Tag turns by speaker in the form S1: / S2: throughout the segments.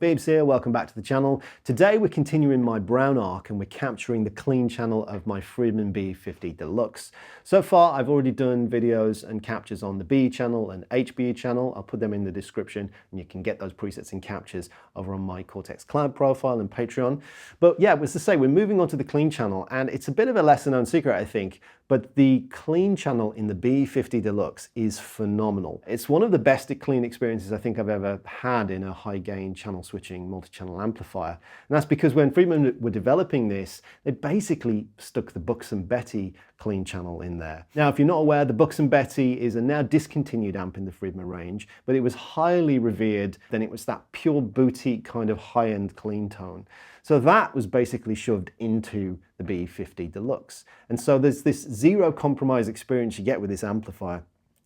S1: Beebs here, welcome back to the channel. Today we're continuing my brown arc and we're capturing the clean channel of my Freedman BE50 Deluxe. So far I've already done videos and captures on the BE channel and HBE channel. I'll put them in the description and you can get those presets and captures over on my Cortex Cloud profile and Patreon. But yeah, as I say, we're moving on to the clean channel, and it's a bit of a lesser known secret, I think, but the clean channel in the BE50 Deluxe is phenomenal. It's one of the best clean experiences I think I've ever had in a high gain channel switching multi-channel amplifier. And that's because when Freedman were developing this, they basically stuck the BUXOM Betty clean channel in there. Now, if you're not aware, the BUXOM Betty is a now discontinued amp in the Friedman range, but it was highly revered. Then it was that pure boutique kind of high-end clean tone. So that was basically shoved into the BE50 Deluxe. And so there's this zero compromise experience you get with this amplifier.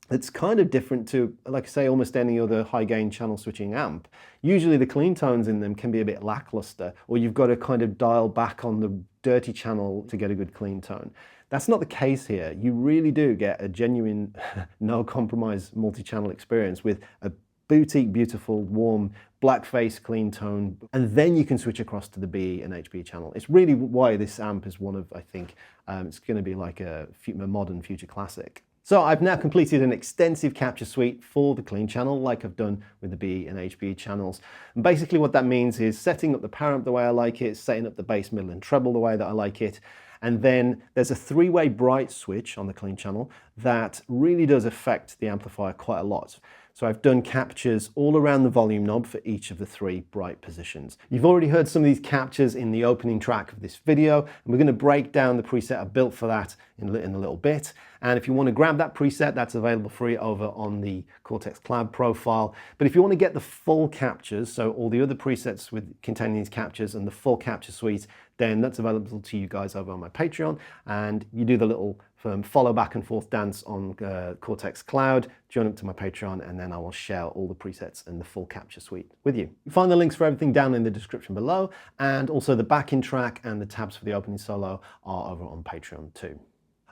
S1: It's kind of different to, like I say, almost any other high gain channel switching amp. Usually the clean tones in them can be a bit lackluster, or you've got to kind of dial back on the dirty channel to get a good clean tone. That's not the case here. You really do get a genuine no compromise multi-channel experience with a boutique, beautiful, warm, black face, clean tone, and then you can switch across to the BE and HB channel. It's really why this amp is one of, I think, it's going to be like a modern future classic. So I've now completed an extensive capture suite for the clean channel, like I've done with the BE and HB channels. And basically what that means is setting up the power amp the way I like it, setting up the bass, middle, and treble the way that I like it. And then there's a three-way bright switch on the clean channel that really does affect the amplifier quite a lot. So I've done captures all around the volume knob for each of the three bright positions. You've already heard some of these captures in the opening track of this video, and we're going to break down the preset I built for that in a little bit. And if you want to grab that preset, that's available free over on the Cortex Cloud profile. But if you want to get the full captures, so all the other presets containing these captures and the full capture suite, then that's available to you guys over on my Patreon. And you do the little follow back and forth dance on Cortex Cloud, join up to my Patreon, and then I will share all the presets and the full capture suite with you. You'll find the links for everything down in the description below, and also the backing track and the tabs for the opening solo are over on Patreon too.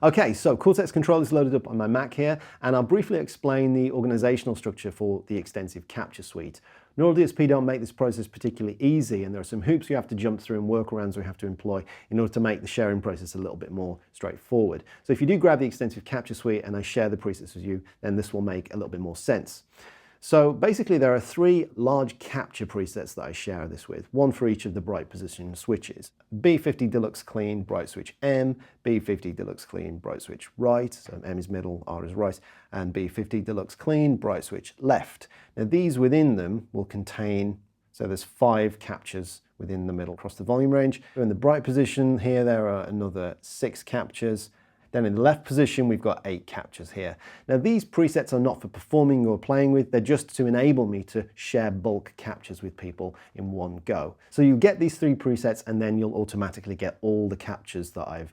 S1: Okay, so Cortex Control is loaded up on my Mac here, and I'll briefly explain the organizational structure for the extensive capture suite. Neural DSP don't make this process particularly easy, and there are some hoops you have to jump through and workarounds we have to employ in order to make the sharing process a little bit more straightforward. So if you do grab the extensive capture suite and I share the presets with you, then this will make a little bit more sense. So basically there are three large capture presets that I share this with, one for each of the bright position switches. BE50 Deluxe Clean, bright switch M, BE50 Deluxe Clean, bright switch right, so M is middle, R is right, and BE50 Deluxe Clean, bright switch left. Now these within them will contain, so there's 5 captures within the middle across the volume range. In the bright position here there are another 6 captures. Then in the left position, we've got 8 captures here. Now these presets are not for performing or playing with, they're just to enable me to share bulk captures with people in one go. So you get these 3 presets and then you'll automatically get all the captures that I've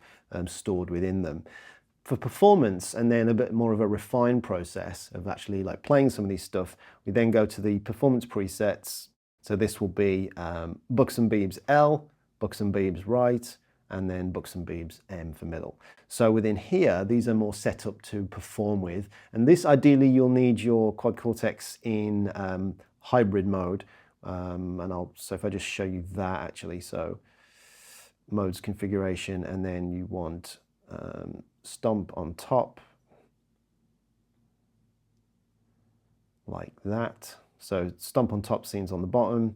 S1: stored within them. For performance and then a bit more of a refined process of actually like playing some of these stuff, we then go to the performance presets. So this will be Buxom Beebs L, Buxom Beebs right, and then Buxom Beebs M for middle. So within here, these are more set up to perform with. And this, ideally, you'll need your quad cortex in hybrid mode. So if I just show you that actually, so modes configuration, and then you want stomp on top, like that. So stomp on top, scenes on the bottom.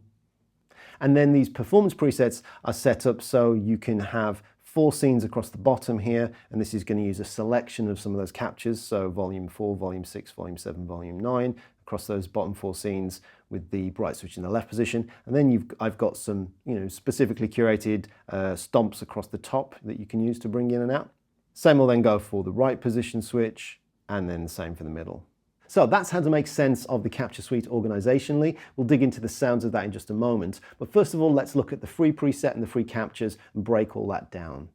S1: And then these performance presets are set up so you can have 4 scenes across the bottom here, and this is going to use a selection of some of those captures, so volume 4, volume 6, volume 7, volume 9, across those bottom 4 scenes with the bright switch in the left position. And then I've got some specifically curated stomps across the top that you can use to bring in and out. Same will then go for the right position switch, and then the same for the middle. So that's how to make sense of the capture suite organizationally. We'll dig into the sounds of that in just a moment. But first of all, let's look at the free preset and the free captures and break all that down.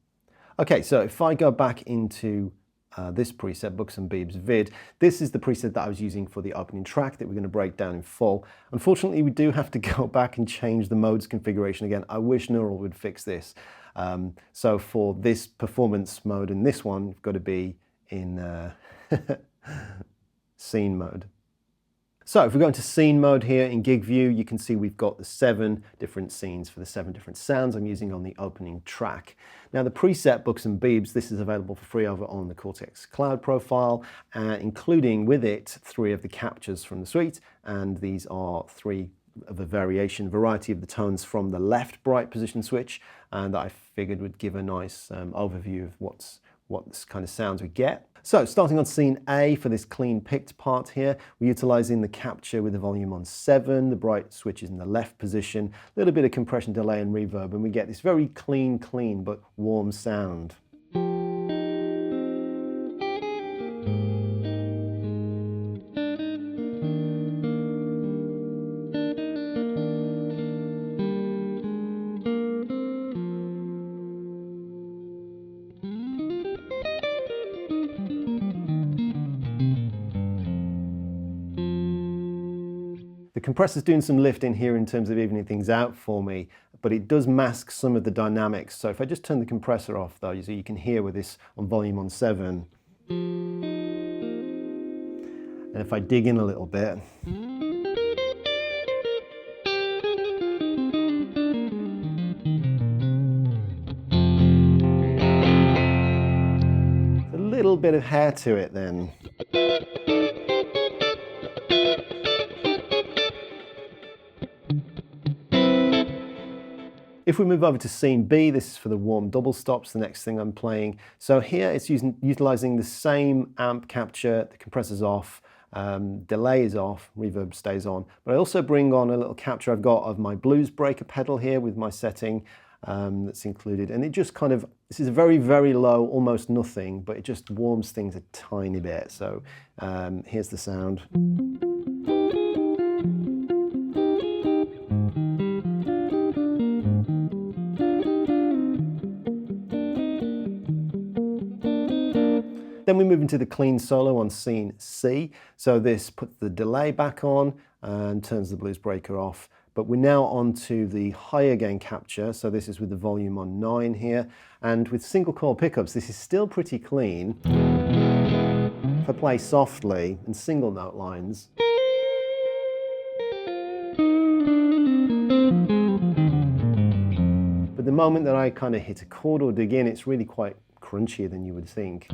S1: Okay, so if I go back into this preset, Buxom Beebs Vid, this is the preset that I was using for the opening track that we're going to break down in full. Unfortunately, we do have to go back and change the modes configuration again. I wish Neural would fix this. So for this performance mode in this one, you've got to be in scene mode. So if we go into scene mode here in gig view, you can see we've got the 7 different scenes for the 7 different sounds I'm using on the opening track. Now the preset Buxom Beebs, this is available for free over on the Cortex cloud profile, including with it 3 of the captures from the suite, and these are 3 of a variety of the tones from the left bright position switch, and that I figured would give a nice overview of what kind of sounds we get. So starting on scene A for this clean picked part here, we're utilizing the capture with the volume on 7, the bright switch is in the left position, a little bit of compression, delay and reverb, and we get this very clean but warm sound. The compressor's doing some lifting here in terms of evening things out for me, but it does mask some of the dynamics. So if I just turn the compressor off though, so you can hear with this on volume on 7. And if I dig in a little bit, there's a little bit of hair to it then. If we move over to scene B, this is for the warm double stops, the next thing I'm playing. So here it's utilizing the same amp capture, the compressor's off, delay is off, reverb stays on. But I also bring on a little capture I've got of my blues breaker pedal here with my setting that's included. And it just kind of, this is a very, very low, almost nothing, but it just warms things a tiny bit. So here's the sound. Then we move into the clean solo on scene C. So this puts the delay back on and turns the blues breaker off. But we're now on to the higher gain capture. So this is with the volume on 9 here. And with single coil pickups, this is still pretty clean. If I play softly and single note lines, but the moment that I kind of hit a chord or dig in, it's really quite crunchier than you would think.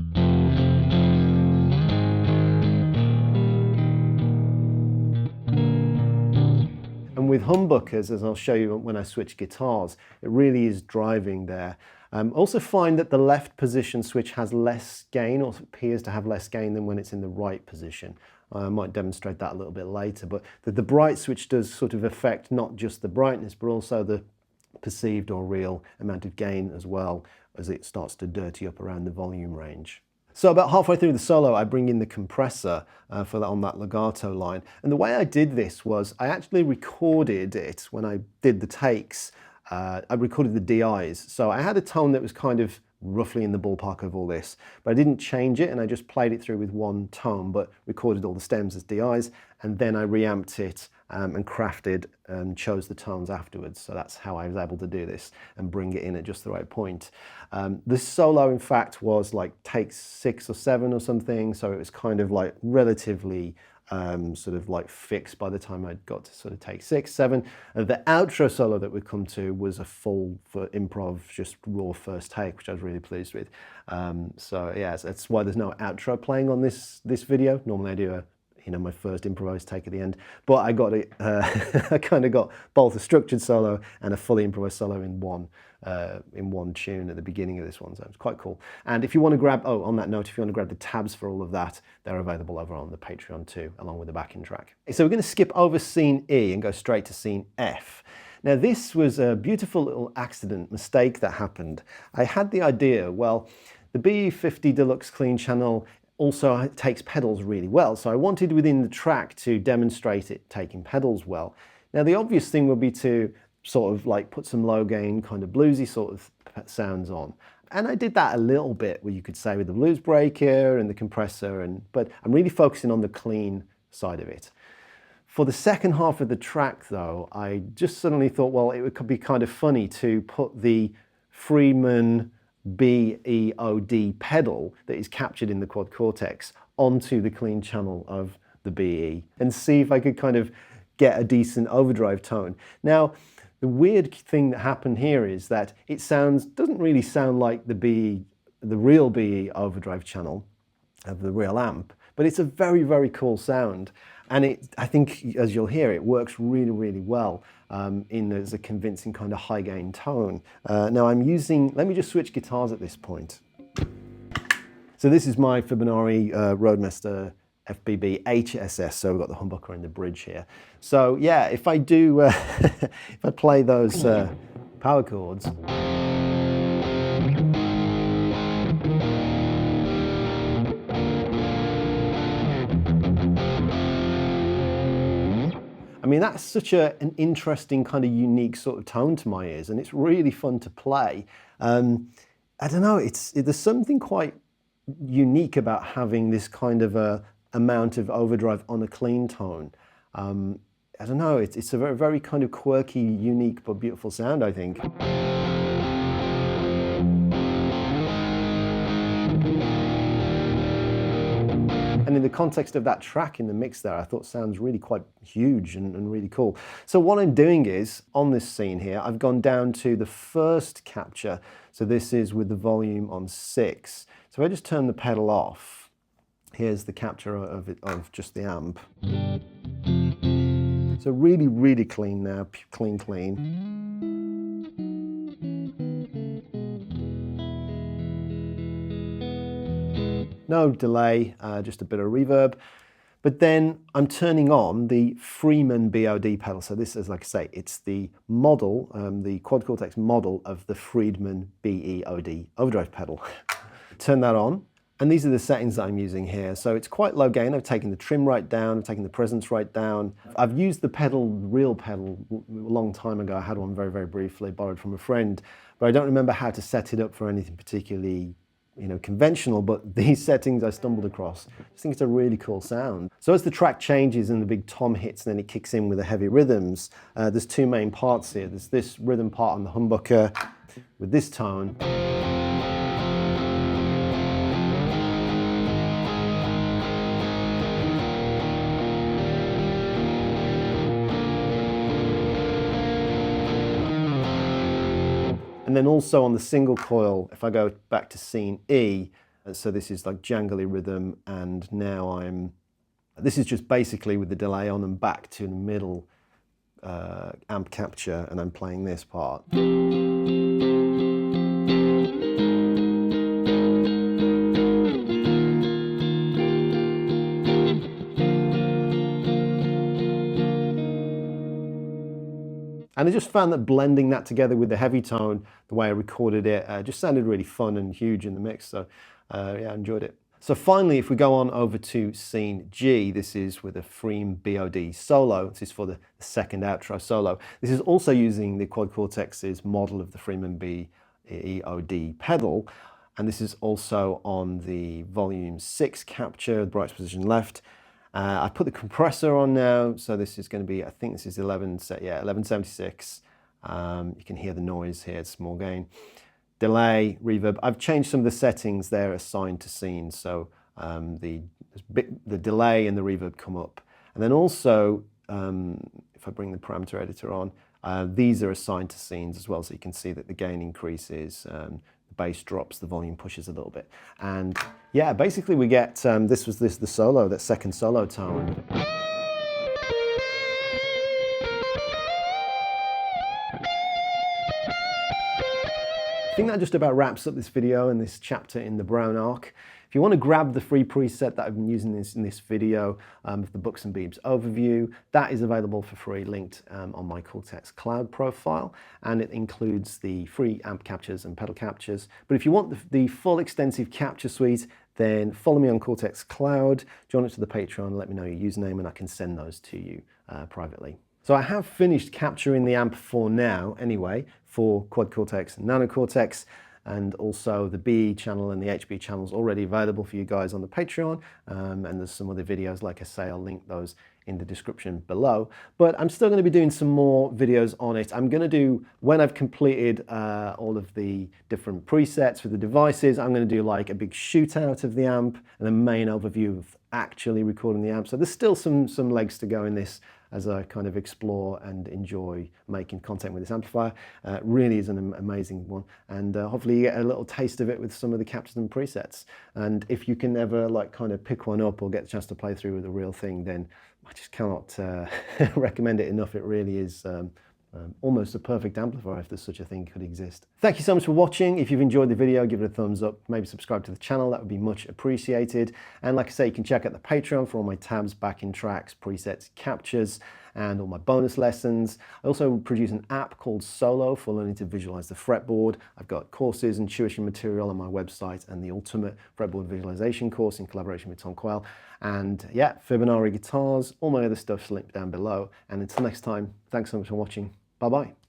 S1: And with humbuckers, as I'll show you when I switch guitars, it really is driving there. Also find that the left position switch has less gain, or appears to have less gain than when it's in the right position. I might demonstrate that a little bit later, but the bright switch does sort of affect not just the brightness, but also the perceived or real amount of gain as well, as it starts to dirty up around the volume range. So about halfway through the solo, I bring in the compressor on that legato line. And the way I did this was I actually recorded it when I did the takes. I recorded the DIs. So I had a tone that was kind of roughly in the ballpark of all this, but I didn't change it and I just played it through with one tone, but recorded all the stems as DIs, and then I reamped it and crafted and chose the tones afterwards. So that's how I was able to do this and bring it in at just the right point. This solo, in fact, was like take 6 or 7 or something, so it was kind of like relatively sort of like fixed by the time I got to sort of take 6, 7. The outro solo that we come to was a full for improv, just raw first take, which I was really pleased with. So yeah, that's why there's no outro playing on this video. Normally I do my first improvised take at the end, but I got it. I kind of got both a structured solo and a fully improvised solo in one tune at the beginning of this one, so it's quite cool. And if you want to grab, on that note, if you want to grab the tabs for all of that, they're available over on the Patreon too, along with the backing track. So we're going to skip over scene E and go straight to scene F. Now this was a beautiful little mistake that happened. I had the idea, well, the BE50 Deluxe Clean Channel also takes pedals really well, so I wanted within the track to demonstrate it taking pedals well. Now the obvious thing would be to sort of like put some low gain kind of bluesy sort of sounds on. And I did that a little bit, you could say, with the blues breaker and the compressor, but I'm really focusing on the clean side of it. For the second half of the track though, I just suddenly thought, well, it could be kind of funny to put the Friedman BE-OD pedal that is captured in the quad Cortex onto the clean channel of the BE and see if I could kind of get a decent overdrive tone. Now, the weird thing that happened here is that it doesn't really sound like the BE, the real BE overdrive channel of the real amp, but it's a very, very cool sound. And I think, as you'll hear, it works really, really well as a convincing kind of high gain tone. Now let me just switch guitars at this point. So this is my Fibonacci Roadmaster FBB HSS, so we've got the humbucker and the bridge here. So yeah, if I do, if I play those power chords, I mean, that's such an interesting kind of unique sort of tone to my ears, and it's really fun to play. I don't know, there's something quite unique about having this kind of a amount of overdrive on a clean tone. I don't know, it's a very, very kind of quirky, unique, but beautiful sound, I think. And in the context of that track in the mix there, I thought sounds really quite huge and really cool. So what I'm doing is, on this scene here, I've gone down to the first capture. So this is with the volume on 6. So if I just turn the pedal off, here's the capture of just the amp. So really, really clean now, clean. No delay, just a bit of reverb. But then I'm turning on the Freeman BE-OD pedal. So this is, like I say, it's the model, the Quad Cortex model of the Friedman BE-OD overdrive pedal. Turn that on, and these are the settings that I'm using here. So it's quite low gain. I've taken the trim right down, I've taken the presence right down. I've used the pedal, real pedal, a long time ago. I had one very, very briefly, borrowed from a friend, but I don't remember how to set it up for anything particularly conventional, but these settings I stumbled across. I just think it's a really cool sound. So as the track changes and the big tom hits, and then it kicks in with the heavy rhythms, there's two main parts here. There's this rhythm part on the humbucker with this tone. And then also on the single coil, if I go back to scene E, so this is like Jangly Rhythm, and now this is just basically with the delay on and back to the middle amp capture, and I'm playing this part. And I just found that blending that together with the heavy tone, the way I recorded it, just sounded really fun and huge in the mix. So yeah, I enjoyed it. So finally, if we go on over to scene G, this is with a Freem BE-OD solo. This is for the second outro solo. This is also using the Quad Cortex's model of the Freeman BE-OD pedal. And this is also on the volume 6 capture, the brightest position left. I put the compressor on now, so this is going to be, I think this is 1176. You can hear the noise here, it's small gain. Delay, reverb. I've changed some of the settings there assigned to scenes, so the delay and the reverb come up. And then also, if I bring the parameter editor on, these are assigned to scenes as well, so you can see that the gain increases, the bass drops, the volume pushes a little bit. And yeah, basically we get, the solo, that second solo tone. I think that just about wraps up this video and this chapter in the Brown Arc. If you want to grab the free preset that I've been using in this video of the Buxom Beebs overview, that is available for free, linked on my Cortex Cloud profile, and it includes the free amp captures and pedal captures. But if you want the full extensive capture suite, then follow me on Cortex Cloud, join us to the Patreon, let me know your username, and I can send those to you privately. So I have finished capturing the amp for now, anyway, for Quad Cortex and Nano Cortex. and also the BE channel and the HB channel is already available for you guys on the Patreon, and there's some other videos, like I say, I'll link those in the description below. But I'm still going to be doing some more videos on it. I'm going to do, when I've completed all of the different presets for the devices, I'm going to do like a big shootout of the amp and a main overview of actually recording the amp. So there's still some legs to go in this as I kind of explore and enjoy making content with this amplifier. Really is an amazing one, and hopefully you get a little taste of it with some of the captures and presets. And if you can ever like kind of pick one up or get the chance to play through with the real thing, then I just cannot recommend it enough. It really is almost a perfect amplifier, if there's such a thing could exist. Thank you so much for watching. If you've enjoyed the video, give it a thumbs up, maybe subscribe to the channel, that would be much appreciated. And like I say, you can check out the Patreon for all my tabs, backing tracks, presets, captures, and all my bonus lessons. I also produce an app called Solo for learning to visualize the fretboard. I've got courses and tuition material on my website, and the ultimate fretboard visualization course in collaboration with Tom Quayle. And yeah, Fibonacci guitars, all my other stuff's linked down below. And until next time, thanks so much for watching. Bye-bye.